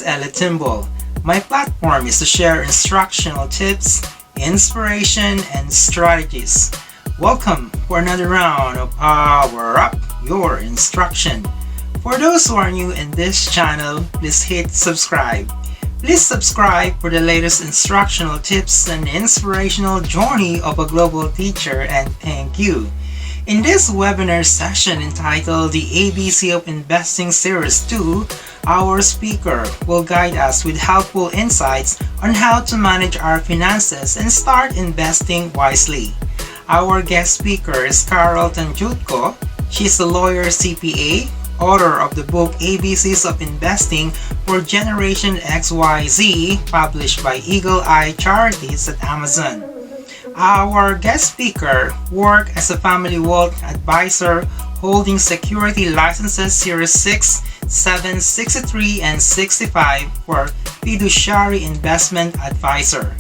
Ella Timbal. My platform is to share instructional tips, inspiration, and strategies. Welcome for another round of Power Up Your Instruction. For those who are new in this channel, please hit subscribe. Please subscribe for the latest instructional tips and inspirational journey of a global teacher, and thank you. In this webinar session entitled The ABC of Investing Series 2, our speaker will guide us with helpful insights on how to manage our finances and start investing wisely. Our guest speaker is Carol Tanjutco. She's a lawyer CPA, author of the book ABCs of Investing for Generation XYZ, published by Eagle Eye Charities at Amazon. Our guest speaker worked as a family wealth advisor holding security licenses Series 6, 7, 63, and 65 for fiduciary investment advisor.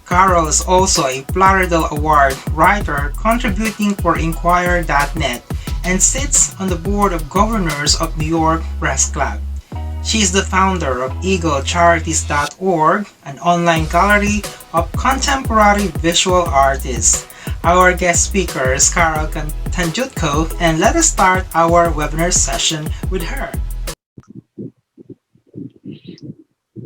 Carol is also a Plaridel-award writer contributing for Inquirer.net and sits on the board of governors of New York Press Club. She is the founder of EagleCharities.org, an online gallery of contemporary visual artists. Our guest speaker is Carol Tanjutco, and let us start our webinar session with her.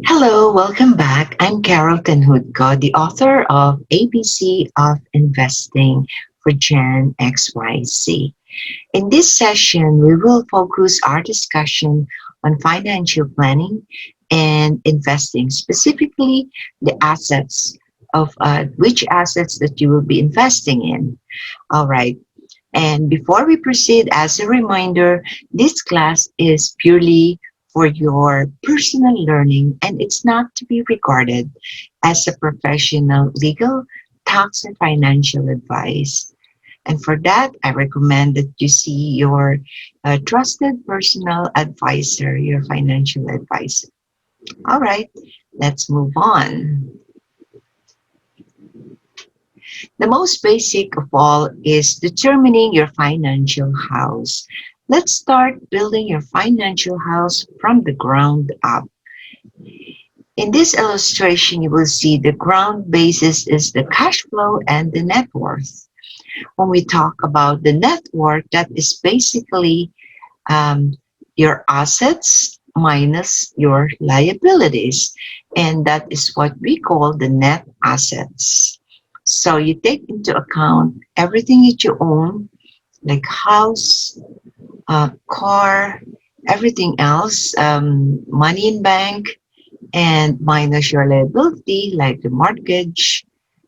Hello, welcome back. I'm Carol Tanjutco, the author of ABC of Investing for Gen XYZ. In this session, we will focus our discussion on financial planning and investing, specifically the assets of which assets that you will be investing in. All right. And before we proceed, as a reminder, this class is purely for your personal learning, and it's not to be regarded as a professional legal, tax, and financial advice. And for that, I recommend that you see your trusted personal advisor, your financial advisor. All right, let's move on. The most basic of all is determining your financial house. Let's start building your financial house from the ground up. In this illustration, you will see the ground basis is the cash flow and the net worth. When we talk about the net worth, that is basically your assets minus your liabilities. And that is what we call the net assets. So you take into account everything that you own, like house, car, everything else, money in bank, and minus your liability, like the mortgage,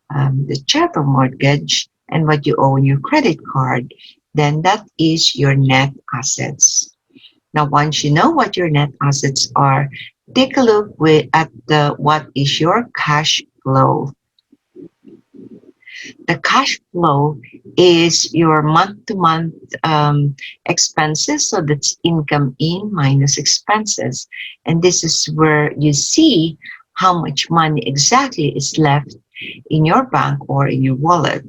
the chattel mortgage, and what you owe on your credit card, then that is your net assets. Now, once you know what your net assets are, take a look at what is your cash flow. The cash flow is your month-to-month expenses, so that's income in minus expenses. And this is where you see how much money exactly is left in your bank or in your wallet.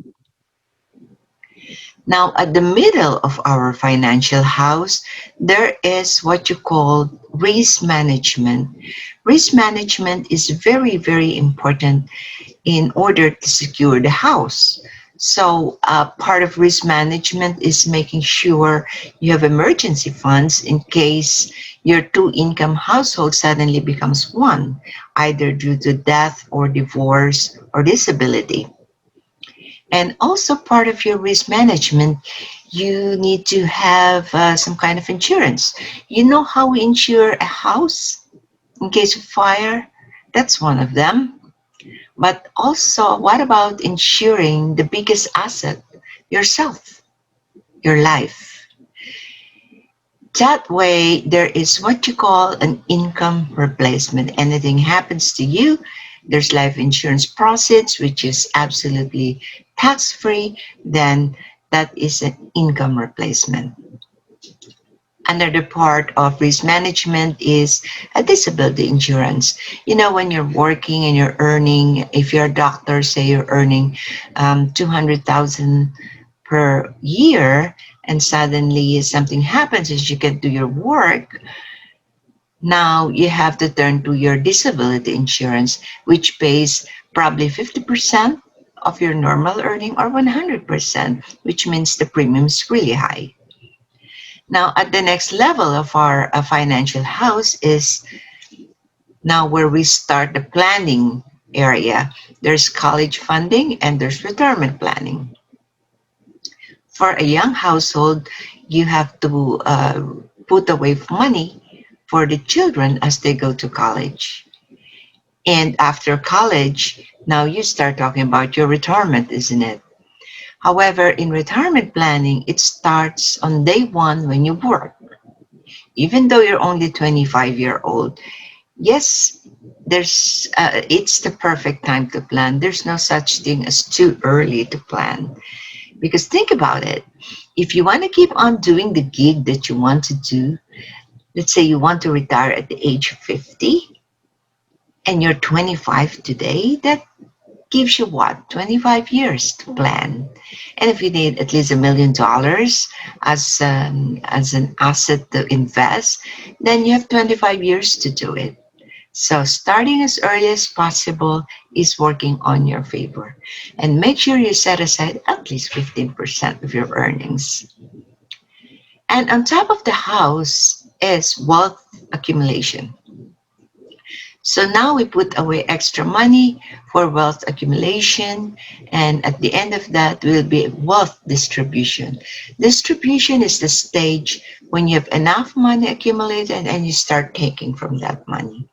Now, at the middle of our financial house, there is what you call risk management. Risk management is very, very important in order to secure the house. So part of risk management is making sure you have emergency funds in case your two-income household suddenly becomes one, either due to death or divorce or disability. And also part of your risk management, you need to have some kind of insurance. You know how we insure a house in case of fire? That's one of them. But also, what about insuring the biggest asset, yourself, your life? That way, there is what you call an income replacement. Anything happens to you, there's life insurance proceeds, which is absolutely tax-free, then that is an income replacement. Another part of risk management is a disability insurance. You know, when you're working and you're earning, if you're a doctor, say you're earning $200,000 per year, and suddenly something happens as you get to your work, Now you have to turn to your disability insurance, which pays probably 50% of your normal earning or 100%, which means the premium is really high. Now, at the next level of our financial house is now where we start the planning area. There's college funding and there's retirement planning. For a young household, you have to put away money for the children as they go to college. And after college, now you start talking about your retirement, isn't it? However, in retirement planning, it starts on day one when you work. Even though you're only 25-year-old, yes, it's the perfect time to plan. There's no such thing as too early to plan. Because think about it. If you want to keep on doing the gig that you want to do, let's say you want to retire at the age of 50 and you're 25 today, that gives you what? 25 years to plan. And if you need at least $1 million as an asset to invest, then you have 25 years to do it. So starting as early as possible is working on your favor. And make sure you set aside at least 15% of your earnings. And on top of the house is wealth accumulation. So now we put away extra money for wealth accumulation, and at the end of that will be wealth distribution. Distribution is the stage when you have enough money accumulated and you start taking from that money.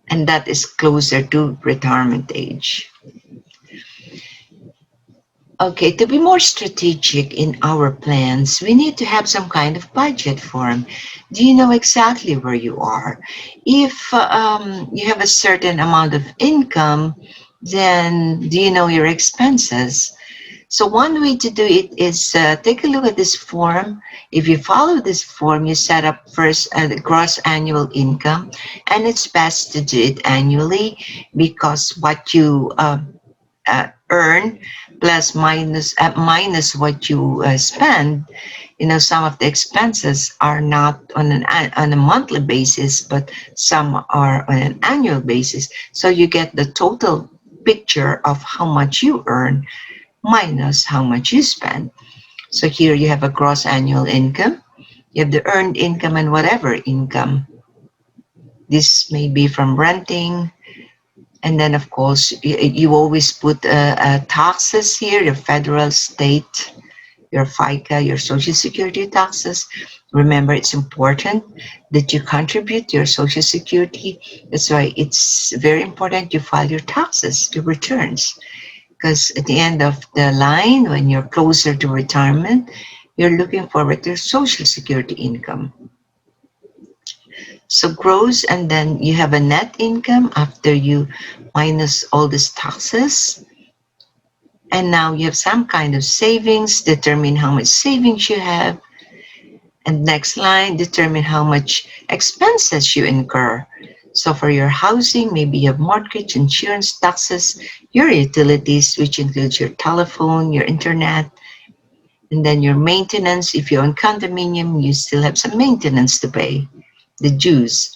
And that is closer to retirement age. Okay, to be more strategic in our plans, we need to have some kind of budget form. Do you know exactly where you are? If you have a certain amount of income, then do you know your expenses? So one way to do it is take a look at this form. If you follow this form, you set up first the gross annual income, and it's best to do it annually because what you earn plus minus what you spend, some of the expenses are not on a monthly basis, but some are on an annual basis. So you get the total picture of how much you earn minus how much you spend. So here you have a gross annual income. You have the earned income and whatever income. This may be from renting. And then, of course, you always put taxes here, your federal, state, your FICA, your Social Security taxes. Remember, it's important that you contribute to your Social Security. That's why it's very important you file your taxes, your returns. Because at the end of the line, when you're closer to retirement, you're looking forward to Social Security income. So gross, and then you have a net income after you minus all these taxes. And now you have some kind of savings, determine how much savings you have. And next line, determine how much expenses you incur. So for your housing, maybe you have mortgage, insurance, taxes, your utilities, which includes your telephone, your internet, and then your maintenance. If you're on condominium, you still have some maintenance to pay, the dues.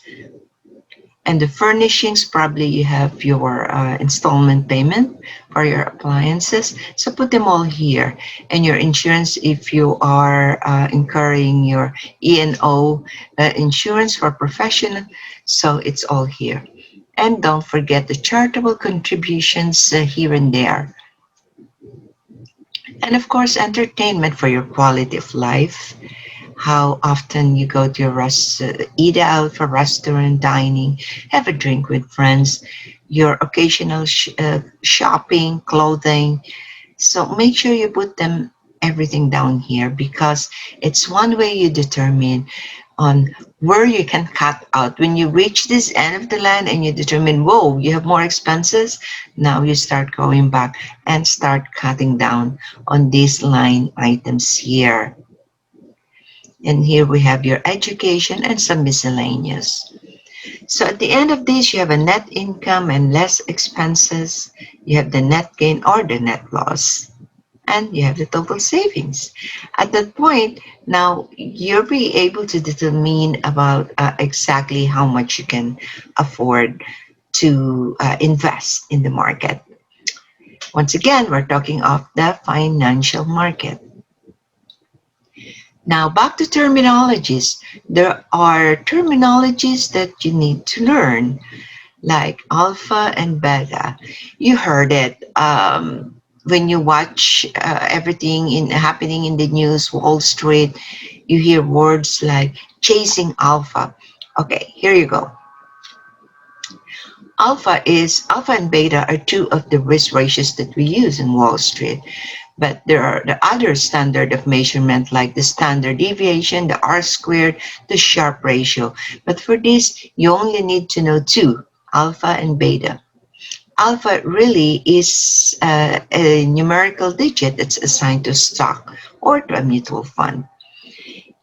And the furnishings, probably you have your installment payment for your appliances. So put them all here. And your insurance, if you are incurring your E&O insurance for professional, so it's all here. And don't forget the charitable contributions here and there. And of course, entertainment for your quality of life. How often you go to eat out for restaurant dining, have a drink with friends, your occasional shopping, clothing. So make sure you put everything down here because it's one way you determine on where you can cut out. When you reach this end of the line and you determine, whoa, you have more expenses, now you start going back and start cutting down on these line items here. And here we have your education and some miscellaneous. So at the end of this, you have a net income and less expenses. You have the net gain or the net loss. and you have the total savings. At that point, now you'll be able to determine about exactly how much you can afford to invest in the market. Once again, we're talking of the financial market. Now, back to terminologies. There are terminologies that you need to learn, like alpha and beta. You heard it when you watch everything happening in the news, Wall Street. You hear words like chasing alpha. Okay, here you go. Alpha and beta are two of the risk ratios that we use in Wall Street. But there are the other standard of measurement like the standard deviation, the R squared, the Sharpe ratio. But for this, you only need to know two, alpha and beta. Alpha really is a numerical digit that's assigned to a stock or to a mutual fund.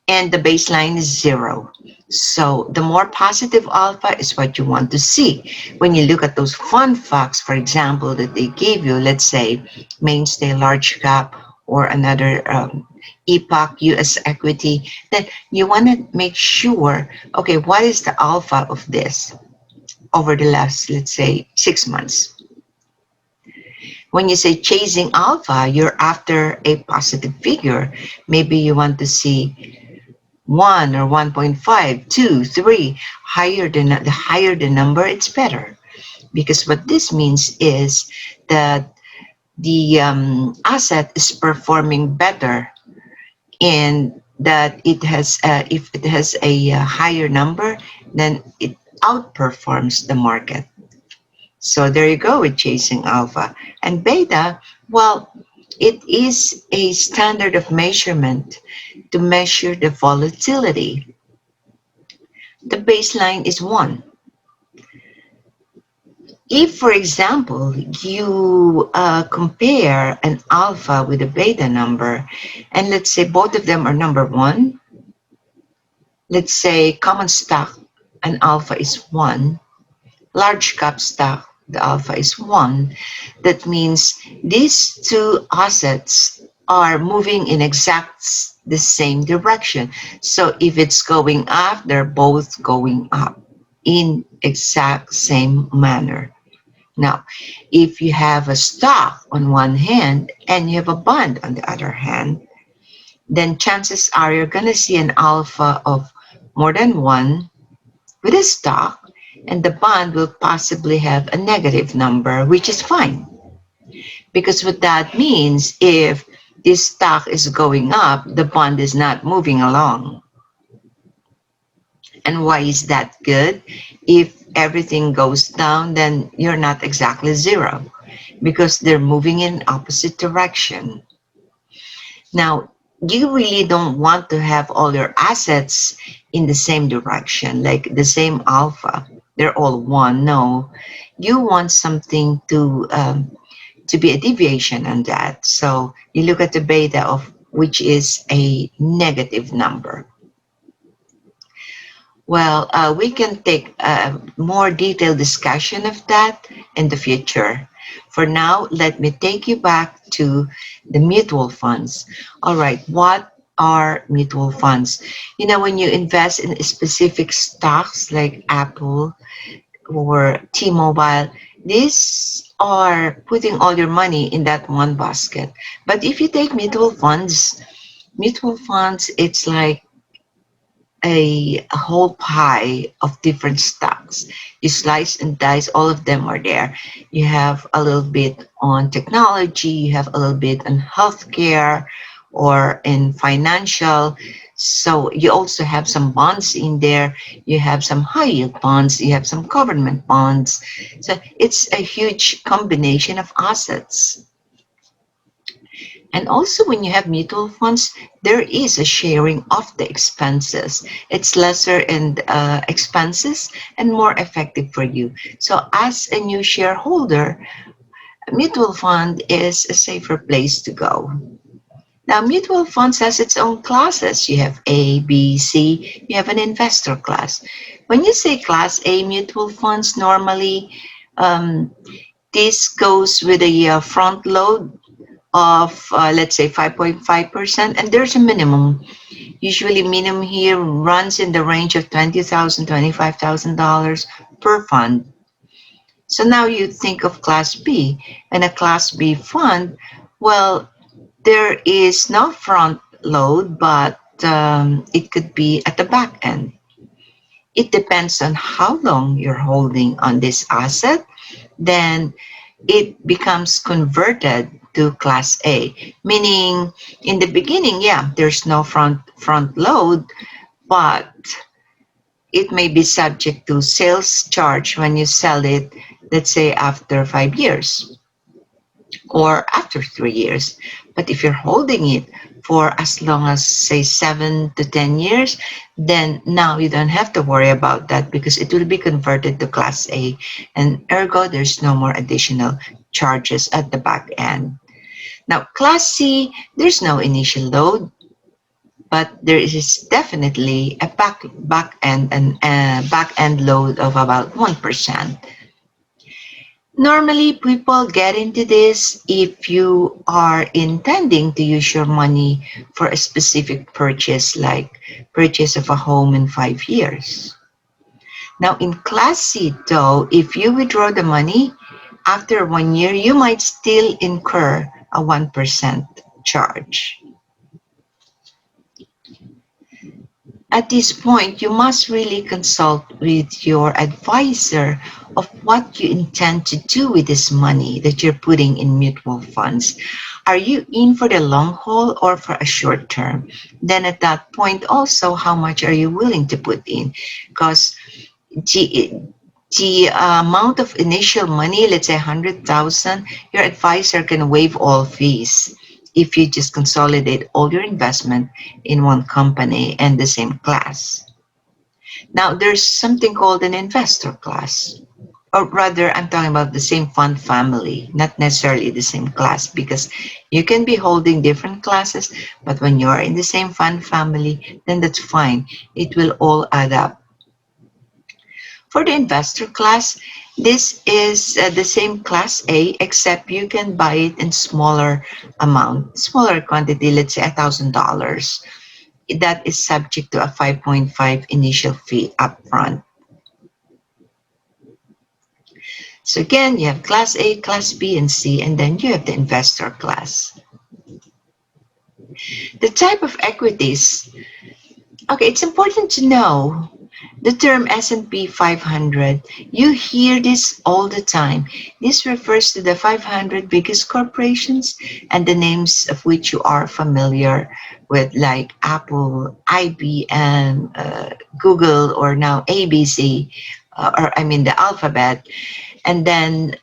And the baseline is zero. So the more positive alpha is what you want to see. When you look at those fun facts, for example, that they gave you, let's say mainstay large cap or another epoch US equity, then you want to make sure, okay, what is the alpha of this over the last, let's say, 6 months? When you say chasing alpha, you're after a positive figure. Maybe you want to see 1 or 1.5, 2, 3, the higher the number, it's better. Because what this means is that the asset is performing better and that it has, if it has a higher number, then it outperforms the market. So there you go with chasing alpha. And beta, well, it is a standard of measurement to measure the volatility. The baseline is 1. If, for example, you compare an alpha with a beta number, and let's say both of them are number 1, let's say common stock, an alpha is 1, large cap stock, the alpha is 1, that means these two assets are moving in exact the same direction. So if it's going up, they're both going up in exact same manner. Now, if you have a stock on one hand and you have a bond on the other hand, then chances are you're going to see an alpha of more than 1 with a stock, and the bond will possibly have a negative number, which is fine. Because what that means, if this stock is going up, the bond is not moving along. And why is that good? If everything goes down, then you're not exactly zero because they're moving in opposite direction. Now, you really don't want to have all your assets in the same direction, like the same alpha. They're all 1. No, you want something to be a deviation on that. So you look at the beta of which is a negative number. Well, we can take a more detailed discussion of that in the future. For now, let me take you back to the mutual funds. All right, what are mutual funds? You know, when you invest in specific stocks like Apple or T-Mobile, these are putting all your money in that one basket. But if you take mutual funds, it's like a whole pie of different stocks. You slice and dice, all of them are there. You have a little bit on technology, you have a little bit on healthcare or in financial. So you also have some bonds in there. You have some high yield bonds, you have some government bonds. So it's a huge combination of assets. And also when you have mutual funds, there is a sharing of the expenses. It's lesser in expenses and more effective for you. So as a new shareholder, a mutual fund is a safer place to go. Now, mutual funds has its own classes. You have A, B, C, you have an investor class. When you say class A mutual funds, normally this goes with a front load of, let's say, 5.5%, and there's a minimum. Usually, minimum here runs in the range of $20,000, $25,000 per fund. So now you think of Class B, and a Class B fund, well, there is no front load, but it could be at the back end. It depends on how long you're holding on this asset. Then it becomes converted to Class A, meaning in the beginning, yeah, there's no front load, but it may be subject to sales charge when you sell it, let's say after 5 years or after 3 years. But if you're holding it for as long as, say, 7 to 10 years, then now you don't have to worry about that because it will be converted to Class A, and ergo, there's no more additional charges at the back end. Now, Class C, there's no initial load, but there is definitely a back end load of about 1%. Normally, people get into this if you are intending to use your money for a specific purchase, like purchase of a home in 5 years. Now, in Class C, though, if you withdraw the money after 1 year, you might still incur a 1% charge. At this point, you must really consult with your advisor of what you intend to do with this money that you're putting in mutual funds. Are you in for the long haul or for a short term? Then at that point also, how much are you willing to put in? Because the amount of initial money, let's say 100,000, your advisor can waive all fees if you just consolidate all your investment in one company and the same class. Now, there's something called an investor class, or rather, I'm talking about the same fund family, not necessarily the same class, because you can be holding different classes, but when you're in the same fund family, then that's fine. It will all add up. For the investor class, this is the same Class A, except you can buy it in smaller amount, smaller quantity, let's say $1,000. That is subject to a 5.5 initial fee upfront. So again, you have Class A, Class B, and C, and then you have the investor class. The type of equities. Okay, it's important to know the term S&P 500. You hear this all the time. This refers to the 500 biggest corporations and the names of which you are familiar with, like Apple, IBM, Google, or now ABC, or I mean the alphabet. And then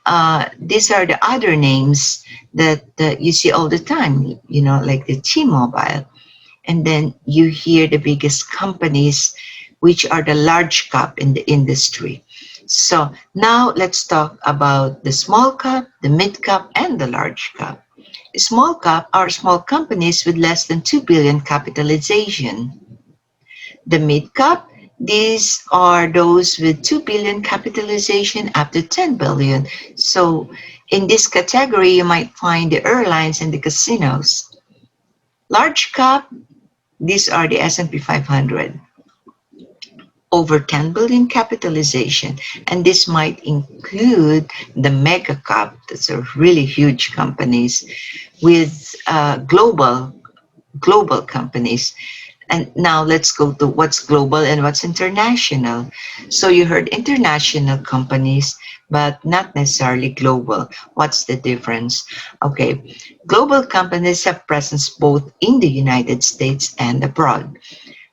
these are the other names that you see all the time, you know, like the T-Mobile. And then you hear the biggest companies, which are the large cap in the industry. So now let's talk about the small cap, the mid cap, and the large cap. The small cap are small companies with less than 2 billion capitalization. The mid cap, these are those with 2 billion capitalization up to 10 billion. So in this category, you might find the airlines and the casinos. Large cap, these are the S&P 500, over 10 billion capitalization, and this might include the mega cap, that's a really huge companies with global companies. And now let's go to what's global and what's international. So you heard international companies, but not necessarily global. What's the difference? Okay, global companies have presence both in the United States and abroad.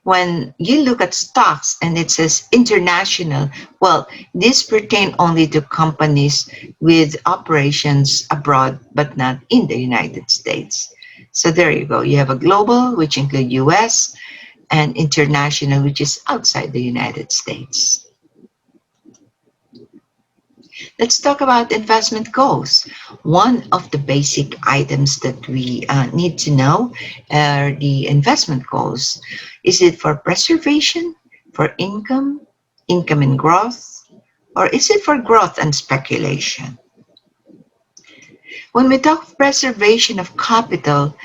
When you look at stocks and it says international, well, these pertain only to companies with operations abroad, but not in the United States. So there you go. You have a global, which include US, and international, which is outside the United States. Let's talk about investment goals. One of the basic items that we need to know are the investment goals. Is it for preservation, for income, income and growth, or is it for growth and speculation? When we talk of preservation of capital,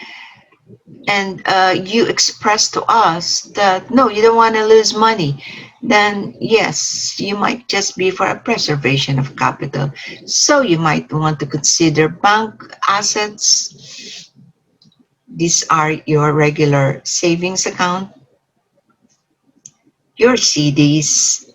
and you express to us that no, you don't want to lose money, then yes, you might just be for a preservation of capital. So you might want to consider bank assets. These are your regular savings account, your CDs,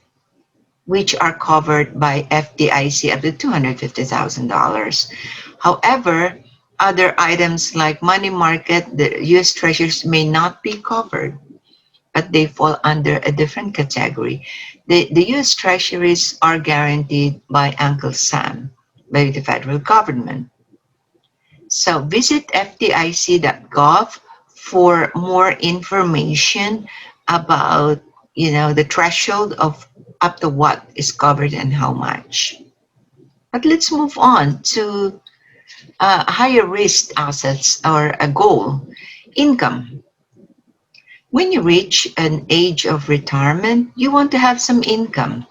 which are covered by FDIC up to $250,000. However, other items like money market, the US Treasuries may not be covered, but they fall under a different category. The US Treasuries are guaranteed by Uncle Sam, by the federal government. So visit fdic.gov for more information about, the threshold of up to what is covered and how much. But let's move on to higher risk assets or a goal, income. When you reach an age of retirement, you want to have some income.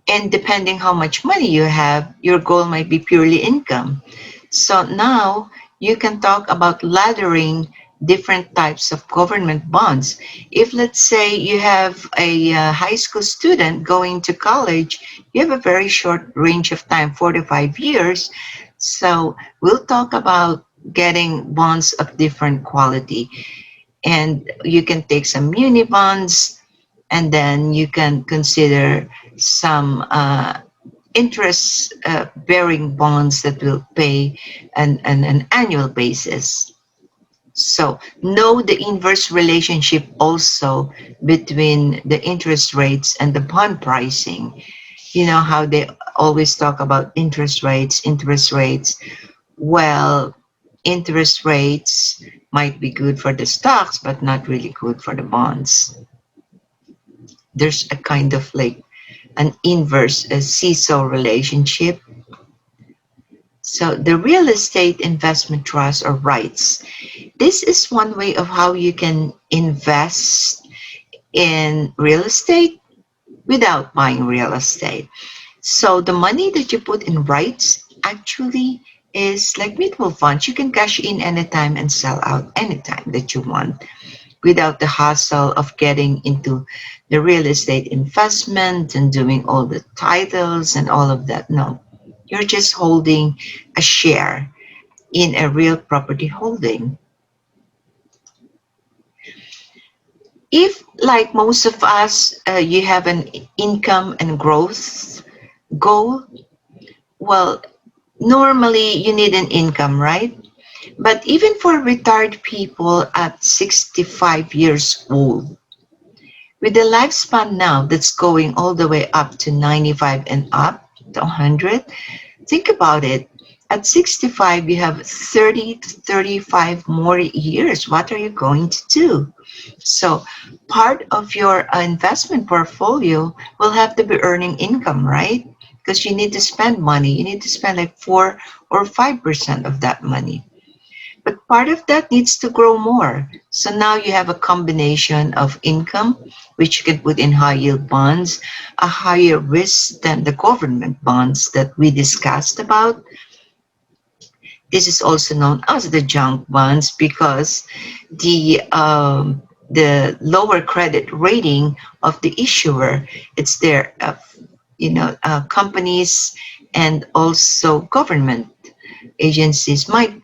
And depending how much money you have, your goal might be purely income. So now you can talk about laddering different types of government bonds. If let's say you have a high school student going to college, you have a very short range of time, 4 to 5 years. So we'll talk about getting bonds of different quality. And you can take some muni bonds, and then you can consider some interest bearing bonds that will pay an annual basis. So know the inverse relationship also between the interest rates and the bond pricing. You know how they always talk about interest rates. Well, interest rates might be good for the stocks, but not really good for the bonds. There's a kind of like an inverse seesaw relationship. So the real estate investment trust or rights. This is one way of how you can invest in real estate without buying real estate. So the money that you put in rights actually is like mutual funds. You can cash in anytime and sell out anytime that you want without the hassle of getting into the real estate investment and doing all the titles and all of that. No, you're just holding a share in a real property holding. If, like most of us, you have an income and growth goal, well, normally you need an income, right? But even for retired people at 65 years old, with the lifespan now that's going all the way up to 95 and up to 100, think about it. At 65, you have 30 to 35 more years. What are you going to do? So part of your investment portfolio will have to be earning income, right? Because you need to spend money. You need to spend like 4 or 5% of that money. But part of that needs to grow more. So now you have a combination of income, which you can put in high yield bonds, a higher risk than the government bonds that we discussed about. This is also known as the junk bonds because the lower credit rating of the issuer, it's their companies and also government agencies might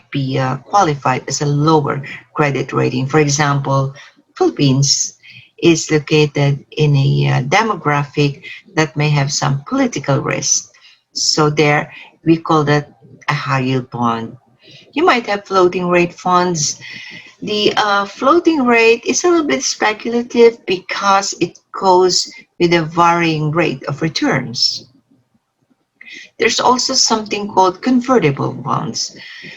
be qualified as a lower credit rating. For example, Philippines is located in a demographic that may have some political risk. So there, we call that a high yield bond. You might have floating rate funds. The floating rate is a little bit speculative because it goes with a varying rate of returns. There's also something called convertible bonds.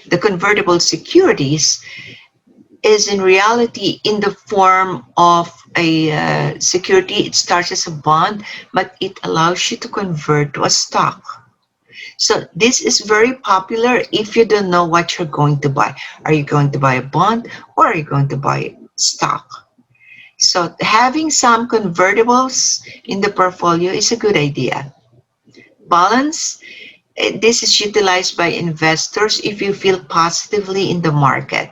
The convertible securities is in reality in the form of a security. It starts as a bond, but it allows you to convert to a stock. So this is very popular if you don't know what you're going to buy. Are you going to buy a bond or are you going to buy stock? So having some convertibles in the portfolio is a good idea. Balance This is utilized by investors if you feel positively in the market.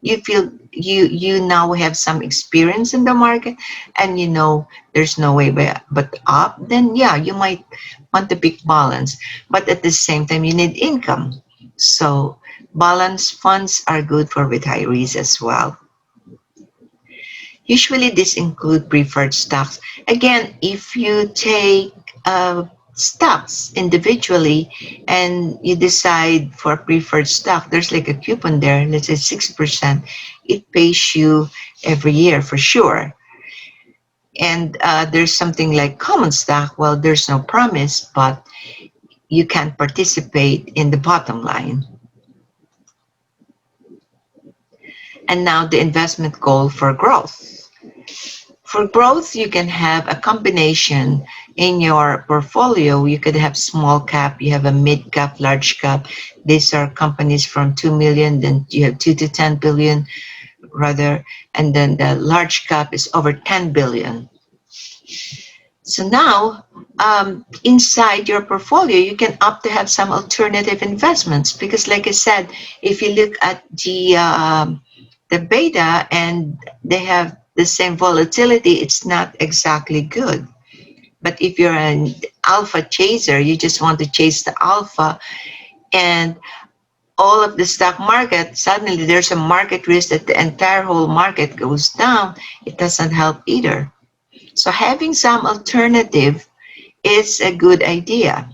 You feel you now have some experience in the market, and you know there's no way but up, then yeah, you might want to pick balance. But at the same time, you need income. So balance funds are good for retirees as well. Usually, this include preferred stocks. Again, if you take stocks individually and you decide for a preferred stock, there's like a coupon there, let's say 6%. It pays you every year for sure. And there's something like common stock. Well, there's no promise, but you can participate in the bottom line. And now the investment goal for growth. For growth, you can have a combination in your portfolio. You could have small cap, you have a mid cap, large cap. These are companies from 2 million, then you have 2 to 10 billion rather, and then the large cap is over 10 billion. So now, inside your portfolio, you can opt to have some alternative investments because, like I said, if you look at the beta and they have the same volatility, it's not exactly good. But if you're an alpha chaser, you just want to chase the alpha, and all of the stock market, suddenly there's a market risk that the entire whole market goes down, it doesn't help either. So having some alternative is a good idea.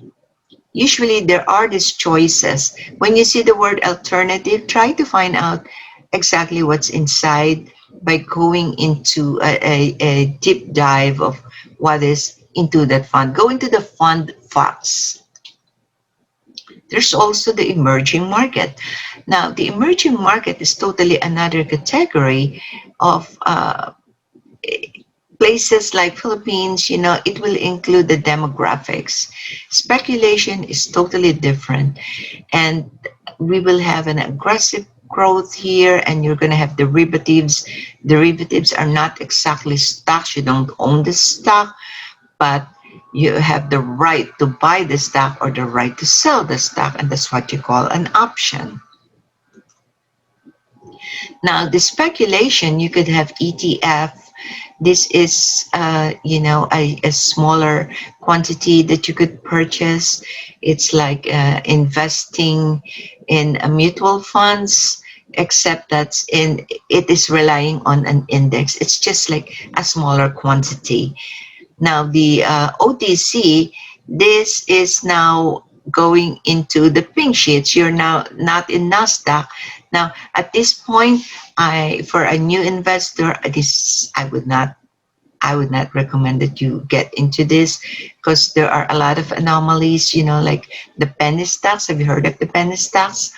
Usually there are these choices. When you see the word alternative, try to find out exactly what's inside by going into a deep dive of what is into that fund. Go into the fund facts. There's also the emerging market. Now, the emerging market is totally another category of places like Philippines. You know, it will include the demographics. Speculation is totally different, and we will have an aggressive growth here, and you're going to have derivatives. Derivatives are not exactly stocks. You don't own the stock, but you have the right to buy the stock or the right to sell the stock, and that's what you call an option. Now, the speculation, you could have ETF. This is, a smaller quantity that you could purchase. It's like investing in mutual funds, except it is relying on an index. It's just like a smaller quantity. Now, the OTC, this is now going into the pink sheets. You're now not in NASDAQ. Now, at this point, for a new investor, I would not recommend that you get into this because there are a lot of anomalies, like the penny stocks. Have you heard of the penny stocks?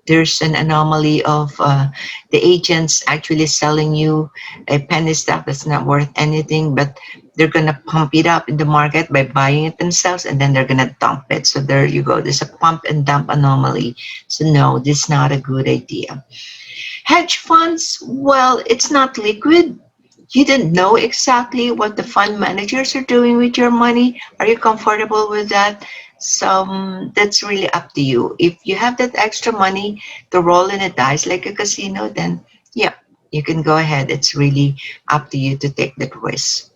There's an anomaly of the agents actually selling you a penny stock that's not worth anything, but they're going to pump it up in the market by buying it themselves, and then they're going to dump it. So there you go. There's a pump and dump anomaly. So no, this is not a good idea. Hedge funds, well, it's not liquid. You didn't know exactly what the fund managers are doing with your money. Are you comfortable with that? So that's really up to you. If you have that extra money to roll in a dice like a casino, then yeah, you can go ahead. It's really up to you to take that risk.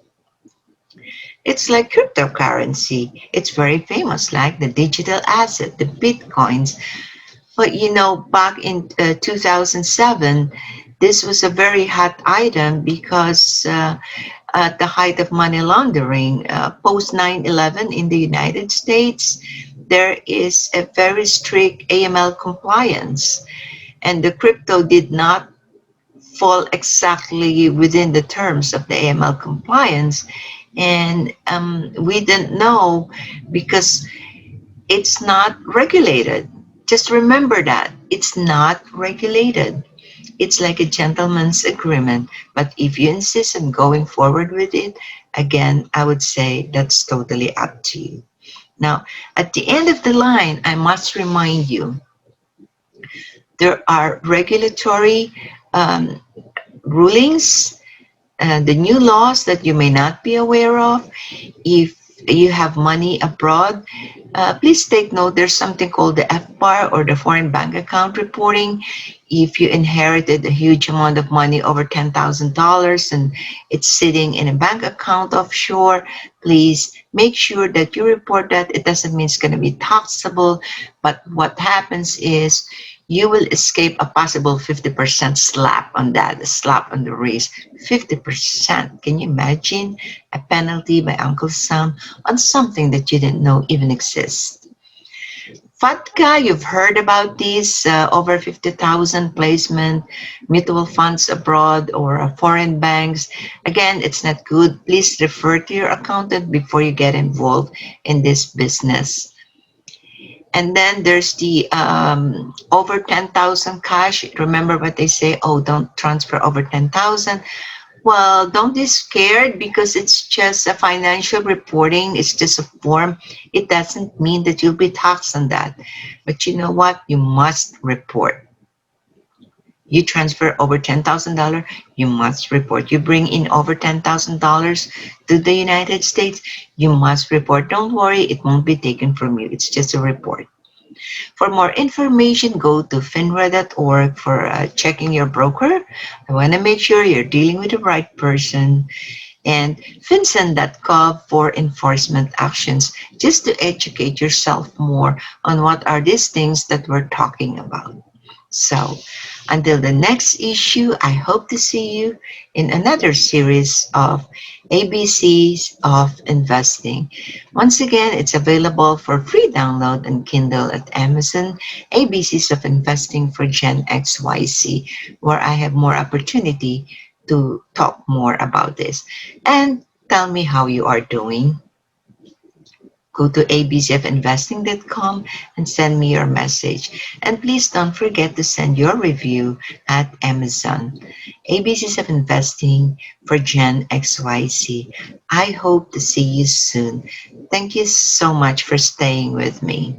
It's like cryptocurrency. It's very famous, like the digital asset, the bitcoins. But back in 2007, this was a very hot item because at the height of money laundering, post 9/11 in the United States, there is a very strict AML compliance, and the crypto did not fall exactly within the terms of the AML compliance. And we didn't know because it's not regulated. Just remember that it's not regulated. It's like a gentleman's agreement. But if you insist on going forward with it, again, I would say that's totally up to you. Now, at the end of the line, I must remind you, there are regulatory rulings, the new laws that you may not be aware of. If you have money abroad, please take note there's something called the FBAR or the foreign bank account reporting. If you inherited a huge amount of money over $10,000 and it's sitting in a bank account offshore, please make sure that you report that. It doesn't mean it's going to be taxable, but what happens is you will escape a possible 50% slap on that, a slap on the wrist. 50%. Can you imagine a penalty by Uncle Sam on something that you didn't know even exists? FATCA, you've heard about these over 50,000 placement, mutual funds abroad or foreign banks. Again, it's not good. Please refer to your accountant before you get involved in this business. And then there's the over 10,000 cash. Remember what they say, oh, don't transfer over 10,000. Well, don't be scared because it's just a financial reporting. It's just a form. It doesn't mean that you'll be taxed on that. But you know what? You must report. You transfer over $10,000, you must report. You bring in over $10,000 to the United States, you must report. Don't worry, it won't be taken from you. It's just a report. For more information, go to finra.org for checking your broker. I want to make sure you're dealing with the right person. And fincen.gov for enforcement actions, just to educate yourself more on what are these things that we're talking about. So, until the next issue, I hope to see you in another series of ABCs of Investing. Once again, it's available for free download on Kindle at Amazon, ABCs of Investing for Gen XYZ, where I have more opportunity to talk more about this. And tell me how you are doing. Go to abcfinvesting.com and send me your message. And please don't forget to send your review at Amazon. ABCs of Investing for Gen XYZ. I hope to see you soon. Thank you so much for staying with me.